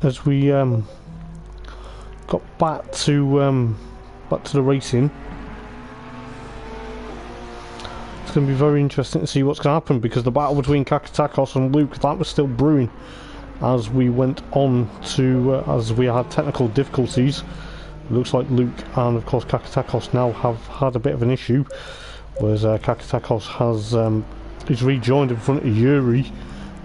as we got back to the racing. It's going to be very interesting to see what's going to happen, because the battle between Kakatakos and Luke, that was still brewing as we went on to as we had technical difficulties. It looks like Luke and of course Kakatakos now have had a bit of an issue, whereas Kakatakos has is rejoined in front of Yuri.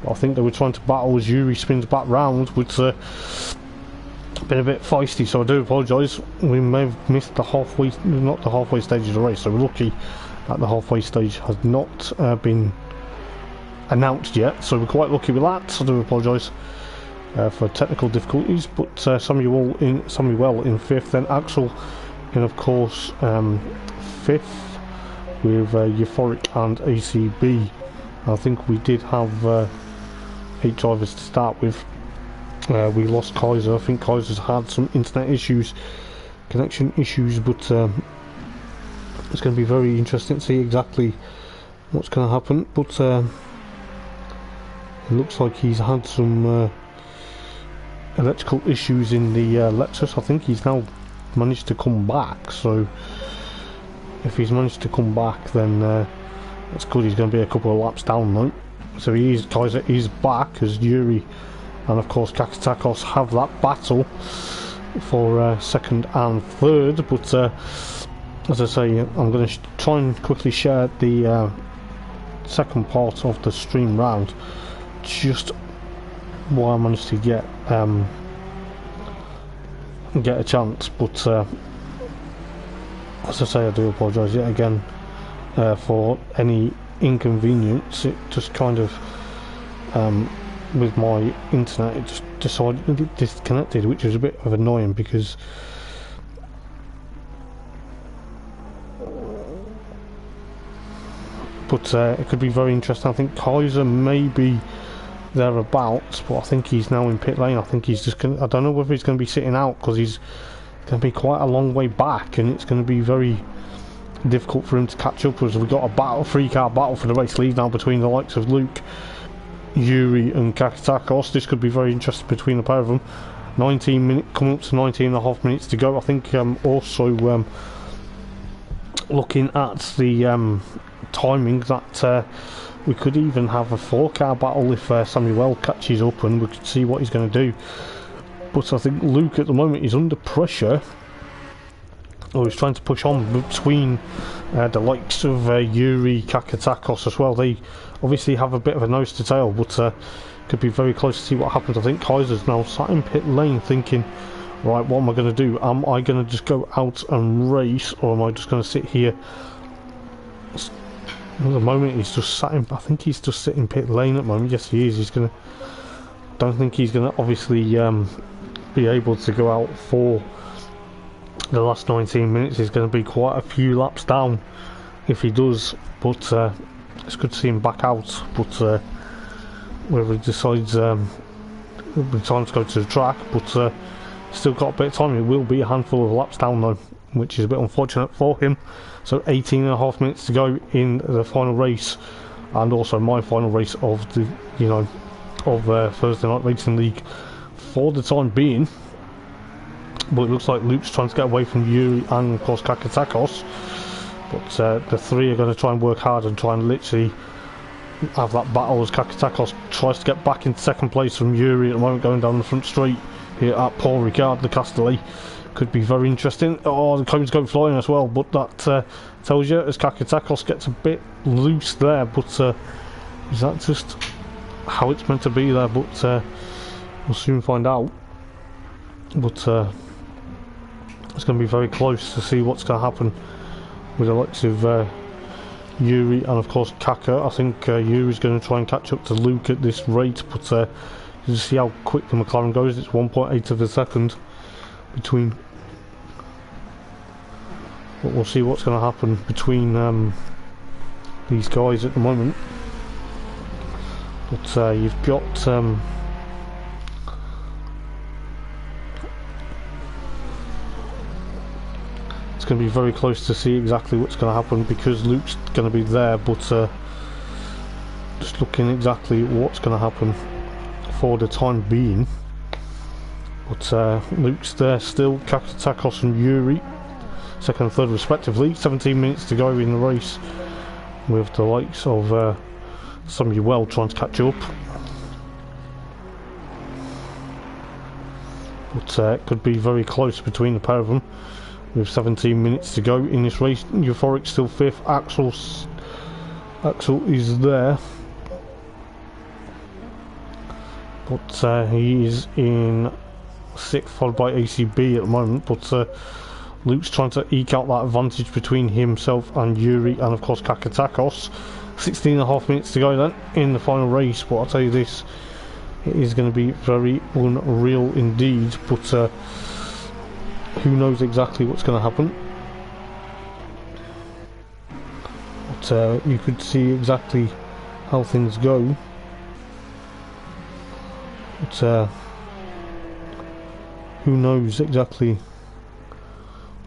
I think they were trying to battle as Yuri spins back round, which been a bit feisty, so I do apologise. We may have missed the halfway, not the halfway stage of the race, so we're lucky that the halfway stage has not been announced yet, so we're quite lucky with that. I do apologise for technical difficulties, but Samuel in 5th, then Axel in of course 5th with Euphoric and ACB. I think we did have 8 drivers to start with. We lost Kaiser. I think Kaiser's had some internet issues, connection issues, but it's going to be very interesting to see exactly what's going to happen. But it looks like he's had some electrical issues in the Lexus. I think he's now managed to come back, so if he's managed to come back, then that's good. He's going to be a couple of laps down now. So Kaiser is back as Yuri and of course Kakatakos have that battle for second and third. But as I say, I'm going to try and quickly share the second part of the stream round, just while I managed to get a chance. But as I say, I do apologise yet again for any inconvenience. It just kind of with my internet, it just decided it disconnected, which was a bit of annoying, because but it could be very interesting. I think Kaiser may be thereabouts, but I think he's now in pit lane. I think he's just going, I don't know whether he's going to be sitting out, because he's going to be quite a long way back, and it's going to be very difficult for him to catch up, as we've got a battle, 3-car battle for the race lead now between the likes of Luke, Yuri and Kakatakos. This could be very interesting between the pair of them. 19 minutes, coming up to 19.5 minutes to go. I think also looking at the timing, that we could even have a 4-car battle if Samuel catches up, and we could see what he's going to do. But I think Luke at the moment is under pressure, or he's trying to push on between the likes of Yuri, Kakatakos as well. They obviously have a bit of a nose to tail, but could be very close to see what happens. I think Kaiser's now sat in pit lane thinking, right, what am I going to do? Am I going to just go out and race, or am I just going to sit here? At the moment he's just sat in, I think he's just sitting pit lane at the moment. Yes, he is. He's going to, don't think he's going to obviously be able to go out for the last 19 minutes. He's going to be quite a few laps down if he does, but it's good to see him back out. But whether he decides it'll be time to go to the track, but still got a bit of time. It will be a handful of laps down though, which is a bit unfortunate for him. So 18.5 minutes to go in the final race, and also my final race of the Thursday Night Racing League for the time being. But it looks like Luke's trying to get away from Yuri and of course Kakatakos, but the three are going to try and work hard and try and literally have that battle as Kakatakos tries to get back into second place from Yuri at the moment, going down the front straight here at Paul Ricard de Castellet. Could be very interesting. Oh, the cones go flying as well, but that tells you as Kakatakos gets a bit loose there, but is that just how it's meant to be there? But we'll soon find out. But it's going to be very close to see what's going to happen with the likes of Yuri and of course Kaka. I think Yuri's going to try and catch up to Luke at this rate, but you see how quick the McLaren goes. It's 1.8 of a second between. But we'll see what's going to happen between these guys at the moment. But you've got it's going to be very close to see exactly what's going to happen, because Luke's going to be there, but just looking exactly what's going to happen for the time being. But Luke's there still. Kakatakos and Yuri, second and third respectively. 17 minutes to go in the race, with the likes of Samuel trying to catch up. But it could be very close between the pair of them, with 17 minutes to go in this race. Euphoric still fifth. Axel is there, but he is in sixth, followed by ACB at the moment. But Luke's trying to eke out that advantage between himself and Yuri, and of course Kakatakos. 16.5 minutes to go then in the final race. But I'll tell you this, it is going to be very unreal indeed. But who knows exactly what's going to happen. But you could see exactly how things go. But who knows exactly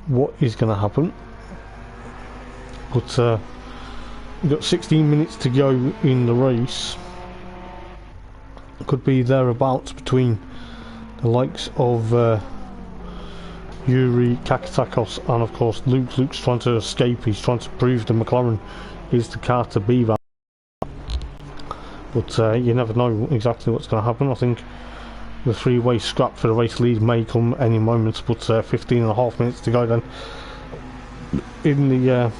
what is going to happen. But we've got 16 minutes to go in the race. Could be thereabouts between the likes of Yuri, Kakatakos, and of course Luke. Luke's trying to escape. He's trying to prove the McLaren is the car to be that. But you never know exactly what's going to happen. I think the three-way scrap for the race lead may come any moment. But 15.5 minutes to go then in the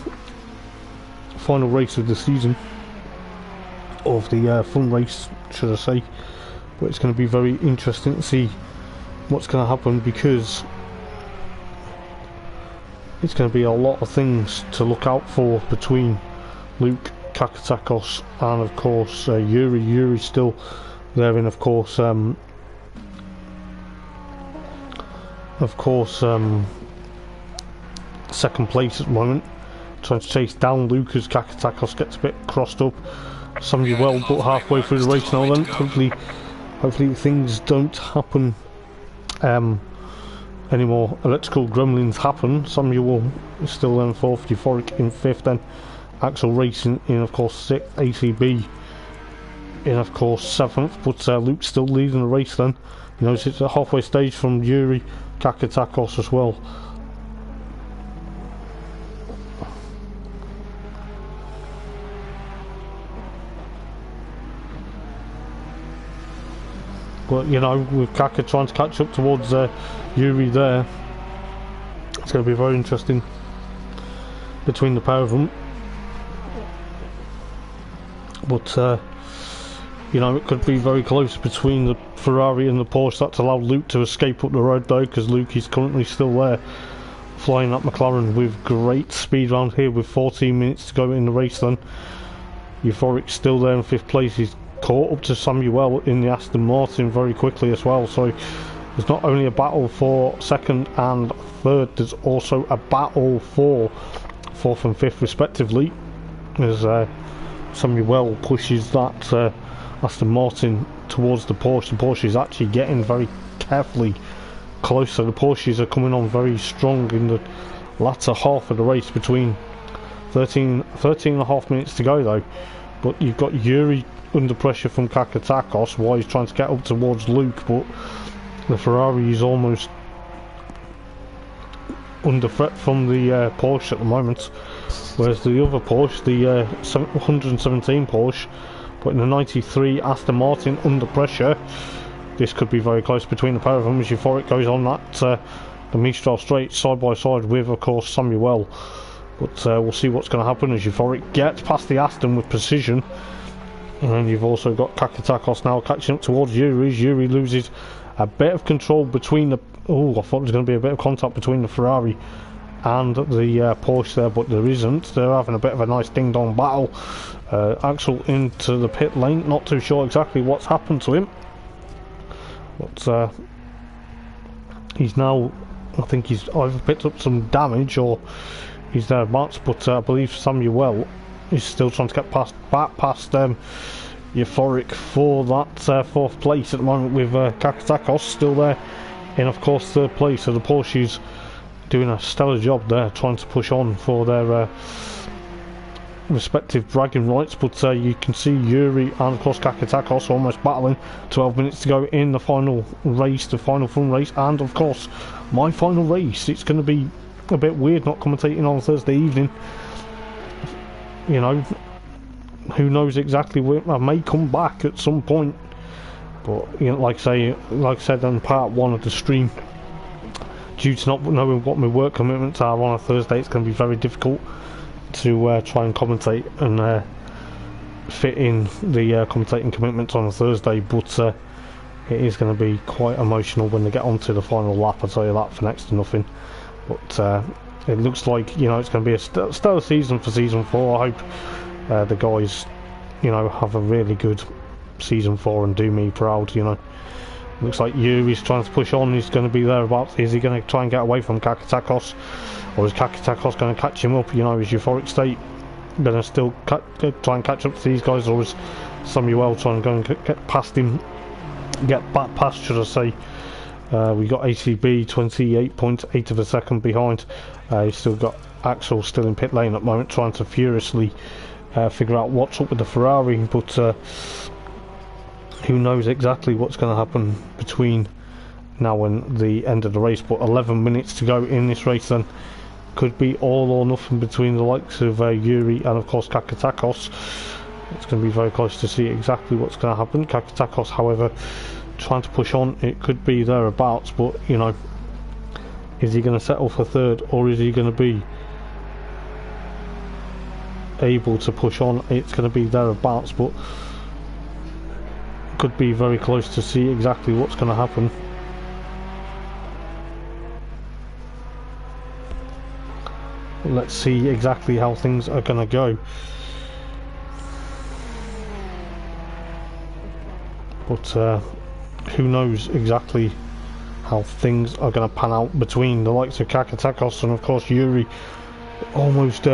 final race of the season, of the fun race, should I say. But it's going to be very interesting to see what's going to happen, because it's going to be a lot of things to look out for between Luke, Kakatakos, and of course Yuri. Yuri's still there in, of course, second place at the moment, trying to chase down Luke as Kakatakos gets a bit crossed up. Samuel but halfway through the race now then. Hopefully things don't happen, any more electrical gremlins happen. Samuel is still in fourth, Euphoric in fifth, then Axel Racing in of course sixth, ACB in of course seventh. But Luke's still leading the race then. You know, it's a halfway stage from Yuri, Kakatakos as well. But you know, with Kaka trying to catch up towards Yuri there, it's going to be very interesting between the pair of them. But you know, it could be very close between the Ferrari and the Porsche. That's allowed Luke to escape up the road though, because Luke is currently still there, flying that McLaren with great speed round here, with 14 minutes to go in the race then. Euphoric still there in fifth place. He's caught up to Samuel in the Aston Martin very quickly as well. So there's not only a battle for second and third, there's also a battle for fourth and fifth respectively, as Samuel pushes that Aston Martin towards the Porsche. The Porsche is actually getting very carefully closer. The Porsches are coming on very strong in the latter half of the race, between 13.5 minutes to go though. But you've got Yuri under pressure from Kakatakos while he's trying to get up towards Luke, but the Ferrari is almost under threat from the Porsche at the moment, whereas the other Porsche, the 117 Porsche, but in the 93 Aston Martin under pressure. This could be very close between the pair of them as Euphoric goes on that the Mistral straight side by side with of course Samuel. But we'll see what's going to happen as Euphoric gets past the Aston with precision. And then you've also got Kakatakos now catching up towards Yuri. Yuri loses a bit of control between the... Oh, I thought there was going to be a bit of contact between the Ferrari and the Porsche there, but there isn't. They're having a bit of a nice ding-dong battle. Axel into the pit lane. Not too sure exactly what's happened to him. But he's now... I think he's either picked up some damage or he's thereabouts. But I believe Samuel is still trying to get back past Euphoric for that fourth place at the moment, with Kakatakos still there in of course third place. So the Porsche's doing a stellar job there, trying to push on for their respective bragging rights, but you can see Yuri and of course Kakatakos almost battling. 12 minutes to go in the final race, the final fun race, and of course my final race. It's going to be a bit weird not commentating on Thursday evening. You know, who knows exactly where I may come back at some point, but you know, like I said on part 1 of the stream, due to not knowing what my work commitments are on a Thursday, it's going to be very difficult to try and commentate and fit in the commentating commitments on a Thursday, but it is going to be quite emotional when they get onto the final lap, I'll tell you that for next to nothing. But it looks like, you know, it's going to be a stellar season for season 4. I hope the guys, you know, have a really good season 4 and do me proud, you know. Looks like Yuri's trying to push on. He's going to be thereabouts. Is he going to try and get away from Kakatakos, or is Kakatakos going to catch him up? You know, is Euphoric State going to still try and catch up to these guys, or is Samuel trying to go and get past him, get back past, should I say? We got ACB 28.8 of a second behind. He's still got Axel still in pit lane at the moment, trying to furiously figure out what's up with the Ferrari, but who knows exactly what's going to happen between now and the end of the race. But 11 minutes to go in this race, then could be all or nothing between the likes of Yuri and of course Kakatakos. It's going to be very close to see exactly what's going to happen. Kakatakos, however, trying to push on. It could be thereabouts, but you know, is he going to settle for third, or is he going to be able to push on? It's going to be thereabouts, but could be very close to see exactly what's going to happen. Let's see exactly how things are going to go. But who knows exactly how things are going to pan out between the likes of Kakatakos and of course Yuri. Almost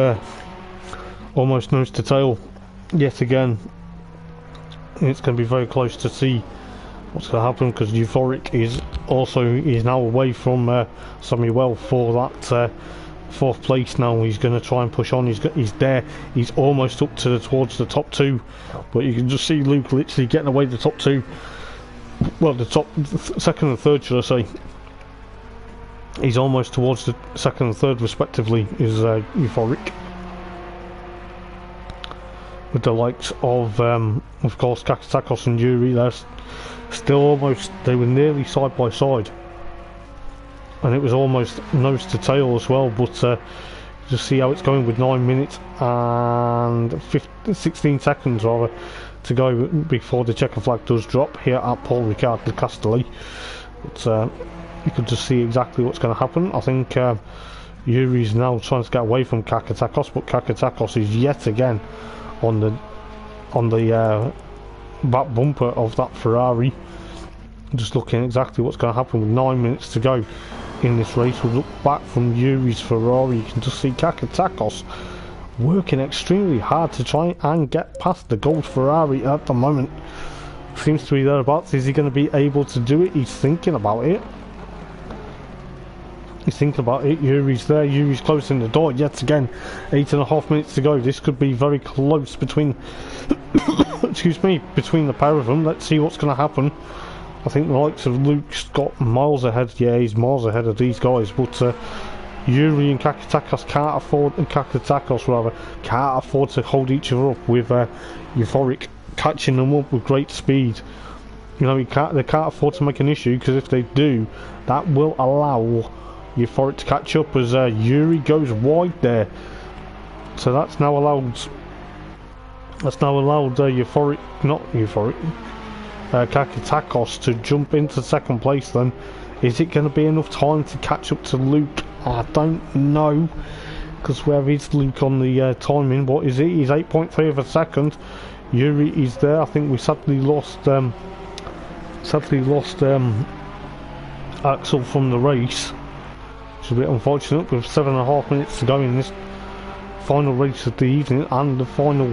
nose to tail yet again. It's going to be very close to see what's going to happen, because Euphoric is now away from Samuel for that 4th place now. He's going to try and push on. He's there. He's almost up to towards the top 2, but you can just see Luke literally getting away the top 2. Well, the top 2nd and 3rd, should I say. He's almost towards the 2nd and 3rd respectively, is Euphoric. With the likes of course, Kakatakos and Yuri, they're still they were nearly side by side, and it was almost nose to tail as well. But just see how it's going with 9 minutes and 16 seconds rather to go before the checker flag does drop here at Paul Ricard de Castelli. But you could just see exactly what's going to happen. I think Yuri's now trying to get away from Kakatakos, but Kakatakos is yet again on the back bumper of that Ferrari. Just looking exactly what's going to happen with 9 minutes to go in this race. We'll look back from Yuri's Ferrari. You can just see Kakatakos working extremely hard to try and get past the gold Ferrari at the moment. Seems to be thereabouts. Is he going to be able to do it? He's thinking about it. Yuri's there. Yuri's closing the door yet again. 8.5 minutes to go. This could be very close between excuse me, between the pair of them. Let's see what's going to happen. I think the likes of Luke's got miles ahead. Yeah, he's miles ahead of these guys, but Yuri and Kakatakos can't afford to hold each other up with Euphoric catching them up with great speed. You know, they can't afford to make an issue, because if they do, that will allow Euphoric to catch up as Yuri goes wide there. So that's now allowed Kakatakos to jump into 2nd place. Then is it going to be enough time to catch up to Luke? I don't know, because where is Luke on the timing? What is it? He's 8.3 of a second. Yuri is there. I think we sadly lost Axel from the race. It's a bit unfortunate, with 7.5 minutes to go in this final race of the evening, and the final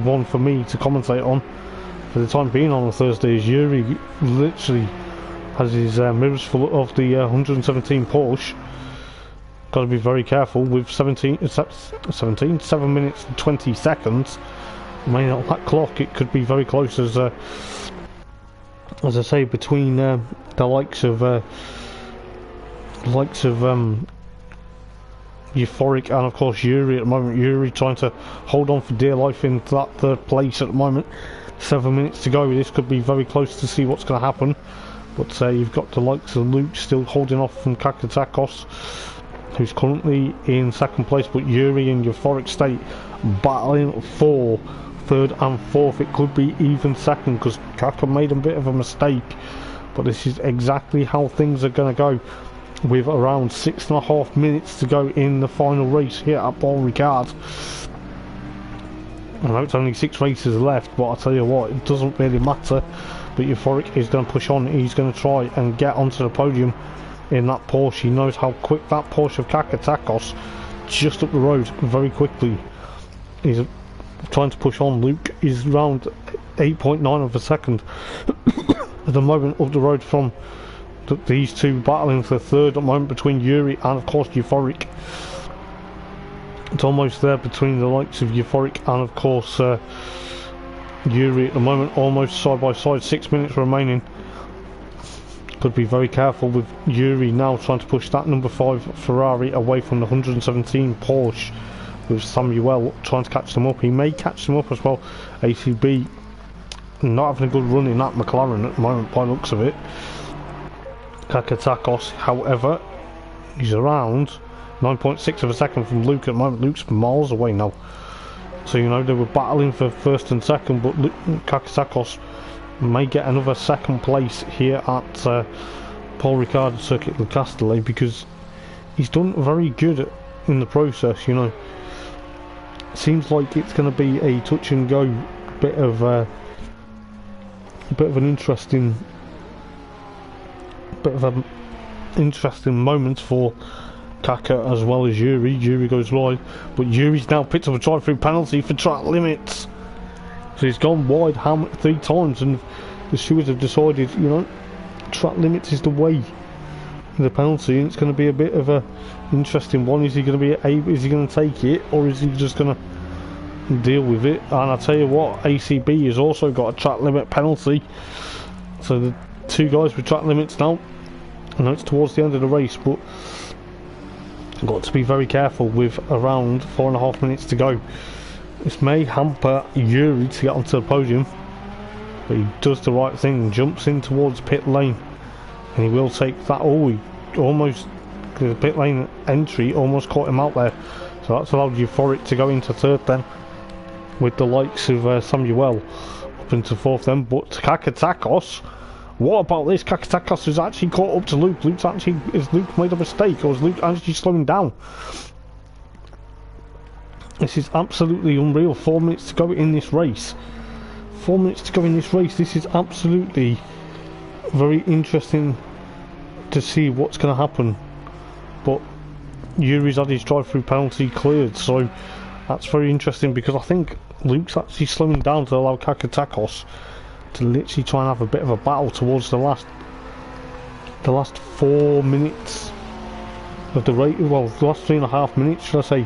one for me to commentate on for the time being on a Thursday. Is Yuri literally has his mirrors full of the 117 Porsche. got to be very careful with 7 minutes and 20 seconds remaining on that clock. It could be very close, as I say, between the likes of Euphoric and of course Yuri at the moment. Yuri trying to hold on for dear life in that third place at the moment. 7 minutes to go. This could be very close to see what's going to happen. But you've got the likes of Luke still holding off from Kakatakos, who's currently in second place, but Yuri and Euphoric State battling for third and fourth. It could be even second because Kaka made a bit of a mistake, but this is exactly how things are going to go, with around 6.5 minutes to go in the final race here at Paul Ricard. I know it's only 6 races left, but I'll tell you what, it doesn't really matter. But Euphoric is going to push on. He's going to try and get onto the podium in that Porsche. He knows how quick that Porsche of Kakatakos just up the road very quickly. He's trying to push on. Luke is around 8.9 of a second at the moment up the road from these two battling for third at the moment between Yuri and of course Euphoric. It's almost there between the likes of Euphoric and of course Yuri at the moment, almost side by side. 6 minutes remaining. Could be very careful with Yuri now trying to push that number 5 Ferrari away from the 117 Porsche, with Samuel trying to catch them up. He may catch them up as well. ACB not having a good run in that McLaren at the moment by the looks of it. Kakatakos, however, he's around 9.6 of a second from Luke at the moment. Luke's miles away now. So, you know, they were battling for first and second, but Kakatakos may get another second place here at Paul Ricard Circuit de Castellet, because he's done very good in the process, you know. Seems like it's going to be a touch and go bit of an interesting moment for Kaka as well as Yuri. Yuri goes wide, but Yuri's now picked up a drive-through penalty for track limits. So he's gone wide 3 times, and the stewards have decided, you know, track limits is the way, the penalty, and it's going to be a bit of a interesting one. Is he going to be able? Is he going to take it, or is he just going to deal with it? And I tell you what, ACB has also got a track limit penalty. So the two guys with track limits now. I know it's towards the end of the race, but got to be very careful with around 4.5 minutes to go. This may hamper Yuri to get onto the podium, but he does the right thing, jumps in towards pit lane, and he will take that. Oh, he almost, the pit lane entry almost caught him out there, so that's allowed Euphoric to go into third then, with the likes of Samuel up into fourth then. But Kakatakos, what about this? Kakatakos has actually caught up to Luke. Is Luke made a mistake, or is Luke actually slowing down? This is absolutely unreal. 4 minutes to go in this race. 4 minutes to go in this race. This is absolutely very interesting to see what's going to happen. But Yuri's had his drive-through penalty cleared, so that's very interesting, because I think Luke's actually slowing down to allow Kakatakos to literally try and have a bit of a battle towards the last 4 minutes of the race. Well, the last 3.5 minutes, should I say.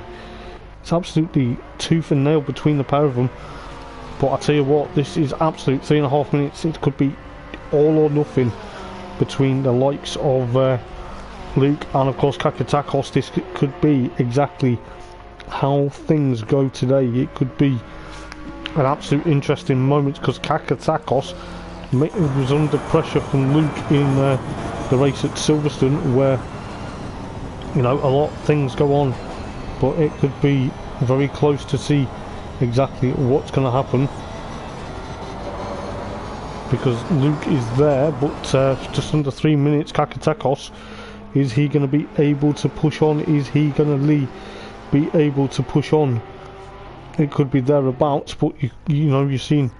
It's absolutely tooth and nail between the pair of them. But I tell you what, this is absolute 3.5 minutes. It could be all or nothing between the likes of Luke and of course Kakatakos. This could be exactly how things go today. It could be an absolute interesting moment, because Kakatakos was under pressure from Luke in the race at Silverstone, where, you know, a lot of things go on, but it could be very close to see exactly what's going to happen, because Luke is there, but just under 3 minutes. Kakatakos, is he going to be able to push on? Is he going to be able to push on? It could be thereabouts, but you know, you've seen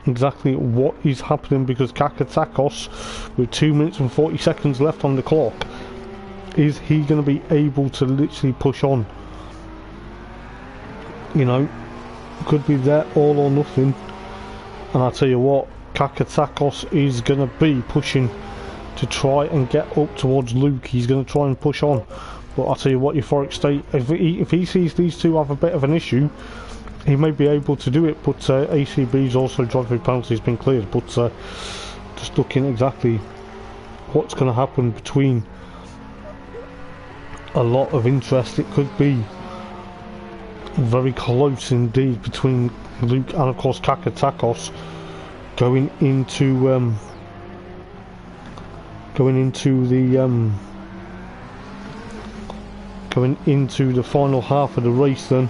exactly what is happening, because Kakatakos, with 2 minutes and 40 seconds left on the clock, is he going to be able to literally push on? You know, could be there all or nothing. And I tell you what, Kakatakos is going to be pushing to try and get up towards Luke. He's going to try and push on, But I'll tell you what, Euphoric State, if he sees these two have a bit of an issue, he may be able to do it. But ACB's also drive-through penalty has been cleared. But just looking exactly what's going to happen between a lot of interest, it could be very close indeed between Luke and of course Kakatakos going into the final half of the race then.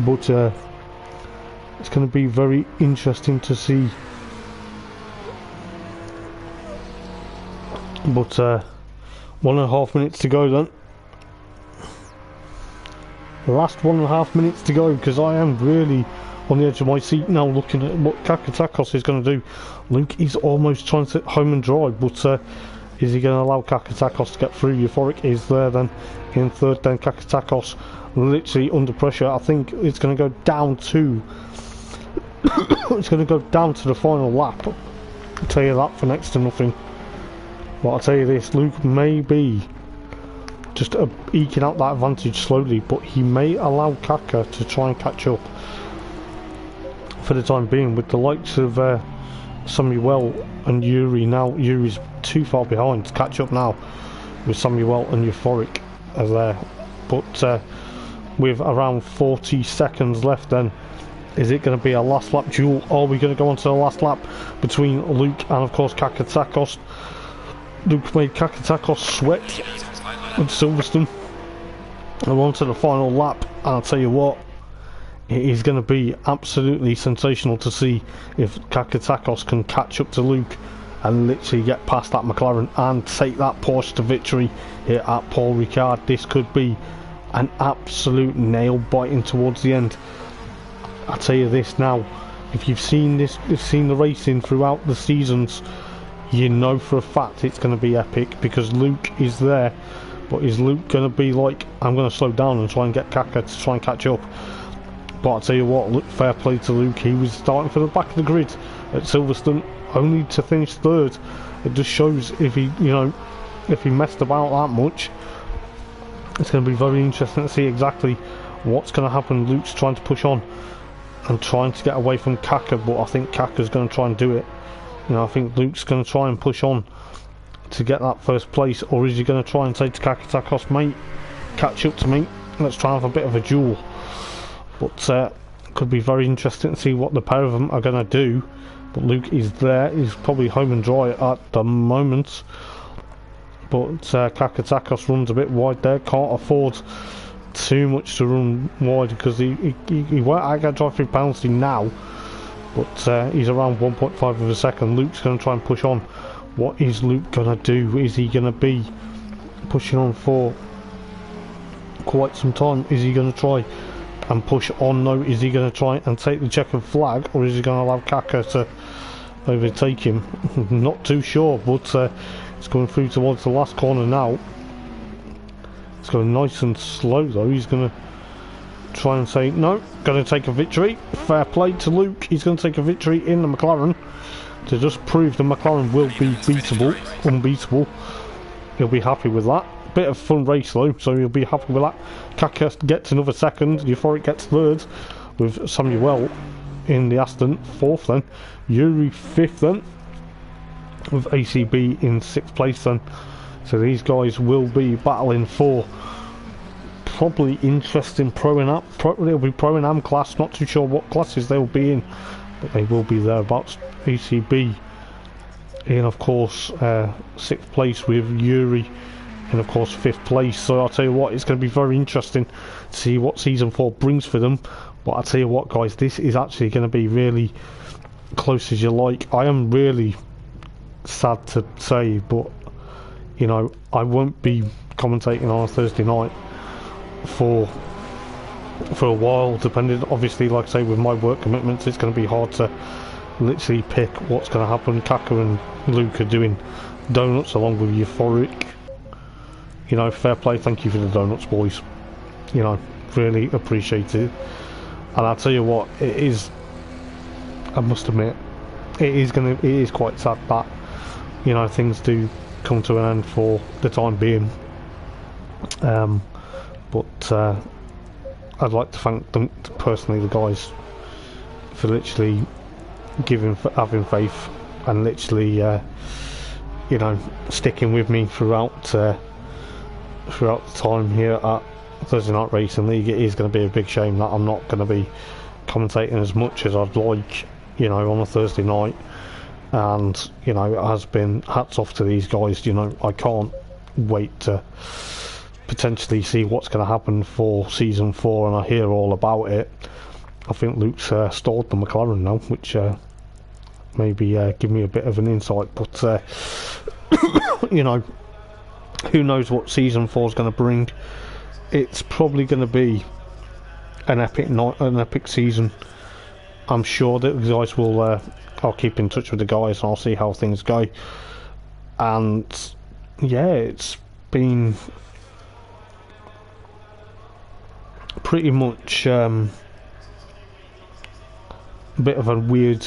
But it's going to be very interesting to see. But 1.5 minutes to go then. The last 1.5 minutes to go, because I am really on the edge of my seat now looking at what Kakatakos is going to do. Luke is almost trying to sit home and dry, but is he going to allow Kakatakos to get through? Euphoric is there then in third, then Kakatakos literally under pressure. I think it's going to go down to it's going to go down to the final lap. I'll tell you that for next to nothing. But I'll tell you this, Luke may be just eking out that advantage slowly, but he may allow Kaka to try and catch up for the time being with the likes of Samuel and Yuri. Now Yuri's too far behind to catch up now with Samuel and Euphoric are there, but with around 40 seconds left then, is it going to be a last lap duel? Are we going to go on to the last lap between Luke and of course Kakatakos? Luke made Kakatakos sweat at Silverstone and on to the final lap, and I'll tell you what, it is going to be absolutely sensational to see if Kakatakos can catch up to Luke and literally get past that McLaren and take that Porsche to victory here at Paul Ricard. This could be an absolute nail biting towards the end. I'll tell you this now, if you've seen this, you've seen the racing throughout the seasons, you know for a fact it's going to be epic because Luke is there. But is Luke going to be like, I'm going to slow down and try and get Kaka to try and catch up? But I'll tell you what, look, fair play to Luke. He was starting for the back of the grid at Silverstone, only to finish third. It just shows if he, you know, if he messed about that much, it's going to be very interesting to see exactly what's going to happen. Luke's trying to push on and trying to get away from Kaka, but I think Kaka's going to try and do it. You know, I think Luke's going to try and push on to get that first place, or is he going to try and say to Kakatakos, mate, catch up to me, let's try and have a bit of a duel? But could be very interesting to see what the pair of them are going to do. But Luke is there, he's probably home and dry at the moment, but Kakatakos runs a bit wide there, can't afford too much to run wide because he won't get drive-through penalty now, but he's around 1.5 of a second. Luke's going to try and push on. What is Luke going to do? Is he going to be pushing on for quite some time? Is he going to try and push on? No. Is he going to try and take the checkered flag, or is he going to allow Kaka to overtake him? Not too sure, but it's going through towards the last corner now. It's going nice and slow though. He's going to try and say, no, going to take a victory. Fair play to Luke. He's going to take a victory in the McLaren to just prove the McLaren will be unbeatable. He'll be happy with that. Bit of fun race though, so he'll be happy with that. Kaka gets another second, Euphoric gets third, with Samuel in the Aston fourth then, Yuri fifth then, with ACB in sixth place then. So these guys will be battling for probably interesting they'll be Pro and Am class, not too sure what classes they'll be in, but they will be thereabouts. ACB in of course sixth place with Yuri in of course fifth place. So I'll tell you what, it's going to be very interesting to see what season 4 brings for them. But I'll tell you what guys, this is actually going to be really close as you like. I am really sad to say, but you know, I won't be commentating on a Thursday night for a while, depending obviously, like I say, with my work commitments, it's going to be hard to literally pick what's going to happen. Kaka and Luke are doing donuts along with Euphoric. You know, fair play, thank you for the donuts, boys. You know, really appreciate it. And I'll tell you what, it is I must admit, it is quite sad that, you know, things do come to an end for the time being. But I'd like to thank them personally, the guys, for literally having faith and literally, you know, sticking with me throughout the time here at Thursday Night Racing League. It is going to be a big shame that I'm not going to be commentating as much as I'd like, you know, on a Thursday night. And, you know, it has been hats off to these guys. You know, I can't wait to potentially see what's going to happen for season 4, and I hear all about it. I think Luke's stalled the McLaren now, which maybe give me a bit of an insight, but you know, who knows what season 4 is going to bring. It's probably going to be an epic night, an epic season. I'm sure that the guys will I'll keep in touch with the guys and I'll see how things go. And yeah, it's been pretty much a bit of a weird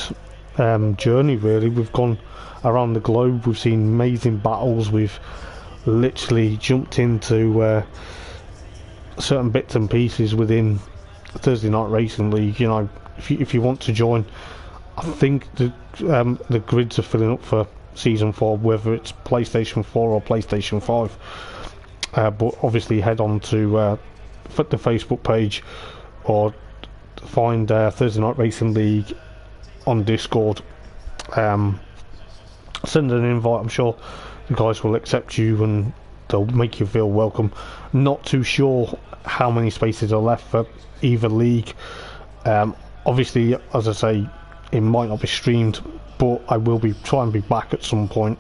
journey, really. We've gone around the globe, we've seen amazing battles, we've literally jumped into certain bits and pieces within Thursday Night Racing League. You know, if you want to join, I think the grids are filling up for season 4, whether it's PlayStation 4 or PlayStation 5. But obviously head on to the Facebook page or find Thursday Night Racing League on Discord. Send an invite. I'm sure the guys will accept you and they'll make you feel welcome. Not too sure how many spaces are left for either league. Obviously, as I say, it might not be streamed, but I will be trying to be back at some point,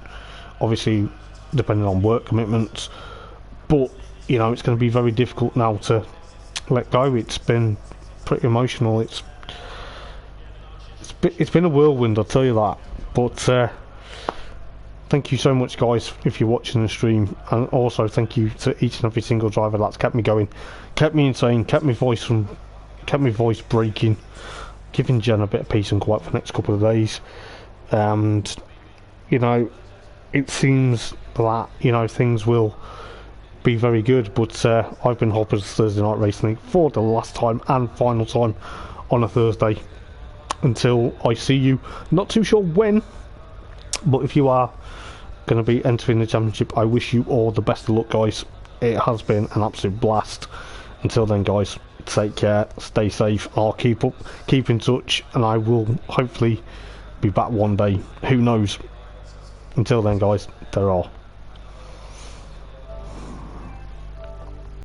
obviously depending on work commitments. But you know, it's going to be very difficult now to let go. It's been pretty emotional. It's been a whirlwind, I'll tell you that. But thank you so much, guys, if you're watching the stream, and also thank you to each and every single driver that's kept me going, kept me insane, kept my voice breaking, giving Jen a bit of peace and quiet for the next couple of days. And you know, it seems that, you know, things will be very good. But I've been Hopper's Thursday Night Racing League for the last time and final time on a Thursday, until I see you. Not too sure when, but if you are going to be entering the championship, I wish you all the best of luck, guys. It has been an absolute blast. Until then, guys, take care, stay safe. I'll keep in touch, and I will hopefully be back one day. Who knows? Until then, guys, there are.